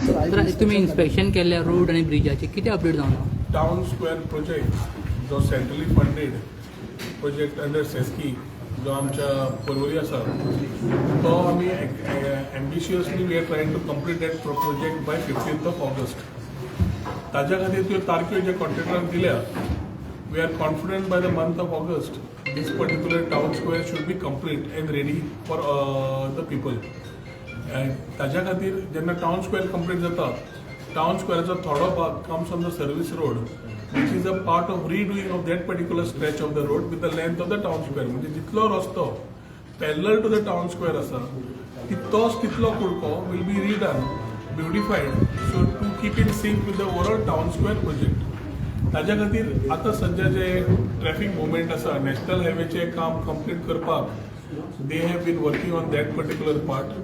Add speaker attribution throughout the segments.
Speaker 1: Sir तुम्ही inspection केल्या road आणि ब्रिजाचे किती अपडेट जावना?
Speaker 2: टाउन स्क्वेअर प्रोजेक्ट जो सेंट्रली फंडेड प्रोजेक्ट अंडर सेस्की जो आमच्या परवरी आसा तो आमी ambitiously we are trying to complete that project by 15th August. ताज्या खातीर त्यो तारख्यो जे कॉन्ट्रॅक्टरान दिल्या we are confident by the month of August this particular town square should be complete and ready for the people. ताज्या खातीर जेन्ना टाउन स्क्वेअर कंप्लीट जाता टाउन स्क्वेअराचो थोडो भाग comes on the service road which is a part of redoing of that particular stretch of the road with the length of the town square. म्हणजे जितलो रस्तो parallel to the town square आसा तितलो कुडको will be redone, beautified, so to keep in sync with the overall town square project. ताज्या खातीर आतां सध्या जे ट्रॅफिक मुवमेंट आसा नॅशनल हायवेचे काम कंप्लीट करपाक they have been working on that particular part.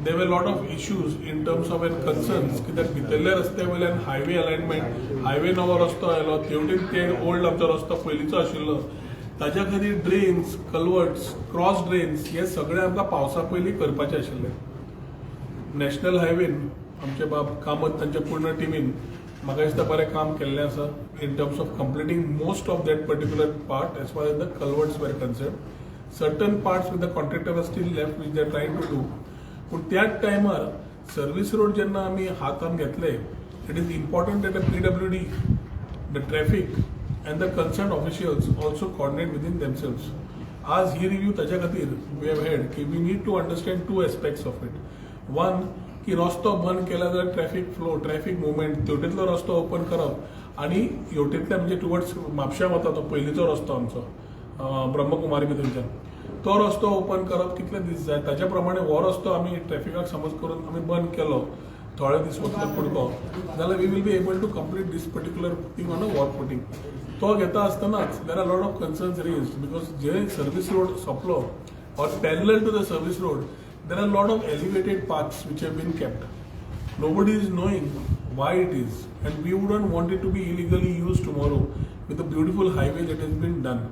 Speaker 2: There were a lot of issues in terms of concerns कित्याक भितरल्या रस्त्या वयल्यान हायवे अलायनमेंट हायवे नवो रस्तो आयलो तेवटेन ते ओल्ड आमचो रस्तो पयलींचो आशिल्लो ताज्या खातीर ड्रेन्स कल्वर्ट्स क्रॉस ड्रेन्स हे सगळे आमकां पावसा पयलीं करपाचे आशिल्ले. नॅशनल हायवेन आमचे बाब कामत तांच्या पूर्ण टिमीन म्हाका दिसता बरें काम केल्लें आसा in terms of completing most of that particular part as far as the culverts were concern. Certain parts with the contractor are still left which they are trying to do. पूण त्याच टायमार सर्वीस रोड जेन्ना आमी हातान घेतले it is important that PWD the traffic and the concern officials also coordinate within themselves. आज ही review ताच्या खातीर वी हॅव हेड की we need to understand two aspects of it. One की रस्तो बंद केला जाल्यार ट्रॅफिक फ्लो ट्रॅफिक मुवमेंट तेवटेंतलो रस्तो ओपन करप आनी हेवटेंतल्यान म्हणजे टुवर्ड्स म्हापश्यां वता तो पयलींचो रस्तो आमचो ब्रह्मकुमारी बी थंयच्यान तो रस्तो ओपन करप कितले दीस जाय ताच्या प्रमाणे हो रस्तो आमी ट्रॅफिकाक समज करून आमी बंद केलो थोडे दीस वतले कुडको जाल्यार we will be able to complete this particular thing on a war footing. तो घेता आसतनाच there are lot of concerns raised because जे सर्वीस रोड सोंपलो or parallel to the service road there are lot of elevated paths which have been kept. Nobody is knowing why it is and we wouldn't want it to be illegally used tomorrow with the beautiful highway that has been done.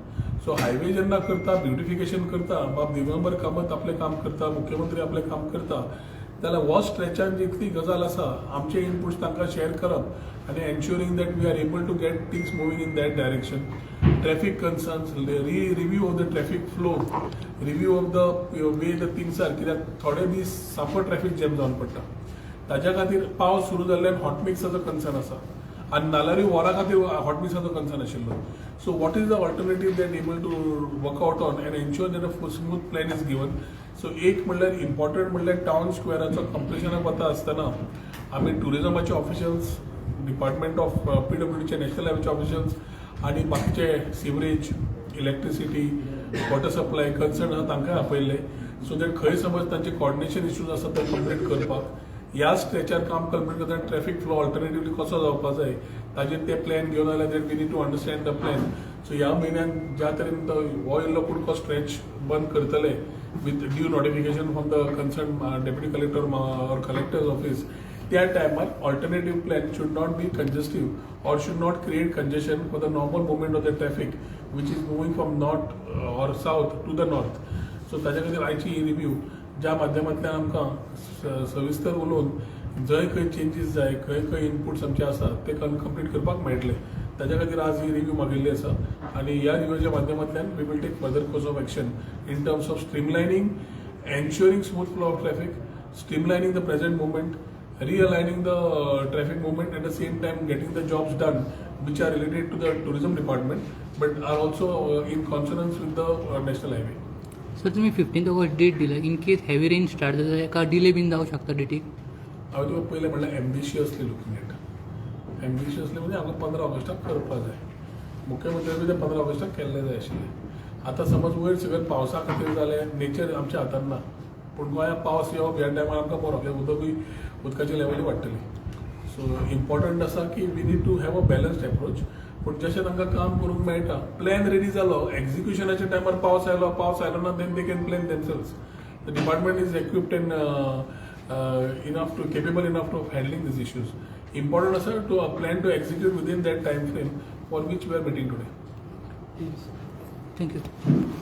Speaker 2: So highway जेन्ना करता beautification करता बाब दिगंबर कामत आपले काम करता मुख्यमंत्री आपले काम करता जाल्यार हो स्ट्रेचान जितली गजाल आसा आमचे इनपुट्स तांकां शेअर करप आनी ensuring that we are able to get things moving in that direction. Traffic concerns review of the traffic flow review of the way the things are कित्याक थोडे दीस सामको ट्रॅफिक जॅम जावन पडटा. ताज्या खातीर पावस सुरू जाल्ल्यान हॉट मिक्साचो कन्सर्न आसा आनी नाल्यारूय वरा खातीर हॉट मिक्साचो कन्सर्न आशिल्लो. So what is the alternative that able to work out on and ensure that a smooth plan is given. So एक म्हणल्यार इम्पॉर्टंट म्हणल्यार टाउन स्क्वेअराचो कंप्लिशनाक वता आसतना आमी टुरिजमाचे ऑफिशियल्स डिपार्टमेंट ऑफ PWDचे नॅशनल हायवेचे ऑफिशियल्स आनी बाकीचे sewerage electricity water supply concern आसा तांकांय आपयल्ले सो दॅट खंय समज तांचे कॉर्डिनेशन इश्यूज आसा ते कंप्लीट करपाक ह्या स्ट्रेचार काम कंप्लीट करतना ट्रॅफिक फ्लो ऑल्टरनेटिवली कसो जावपाक जाय ताजेर ते प्लॅन घेवन आयल्यार that we need to understand the plan. So ह्या म्हयन्यान ज्या तरेन हो इल्लो कुडको स्ट्रेच बंद करतले with due notification from the concern deputy collector or collector's office त्या टायमार alternative plan should not be congestive or should not create congestion for the normal movement of the traffic which is moving from north or south to the north. So ताच्या खातीर आयची ही review ज्या माध्यमांतल्यान आमकां सविस्तर उलोवन जंय खंय चेंजीस जाय खंय खंय इनपुट्स आमचे आसात ते कंप्लीट करपाक मेळटले. ताच्या खातीर आज ही रिव्ह्यू मागिल्ली आसा आनी ह्या रिव्ह्यूच्या माध्यमांतल्यान we will take further course of action in terms of streamlining ensuring smooth flow of traffic streamlining the present movement realigning the traffic movement at the same time getting the jobs done which are related to the tourism department but are also in consonance with the national highway.
Speaker 1: Sir तुम्ही 15th August date दिला in case heavy rain start जाता एका delay bin जावं शकता डेटीक?
Speaker 2: हांवें तुका पयलें म्हणल्यार ambitiously looking at ambitiously म्हणजे आमकां 15 ऑगस्टाक करपाक जाय मुख्यमंत्री बी ते 15 ऑगस्टाक केल्लें जाय आशिल्लें. आतां समज वयर सकयल पावसा खातीर जालें नेचर आमच्या हातान ना पूण गोंयांत पावस येवप ह्या टायमार आमकां बरो कित्याक उदकूय उदकाची लेवलूय वाडटली. सो इम्पॉर्टंट आसा की we need to have a balanced approach पूण जशें तांकां काम करूंक मेळटा प्लॅन रेडी जालो एक्झिक्युशनाच्या टायमार पावस आयलो ना then they can plan themselves. The department is equipped and enough to capable enough to handling these issues. Important आसा to plan to execute within that time frame for which we are meeting today.
Speaker 1: Thank you.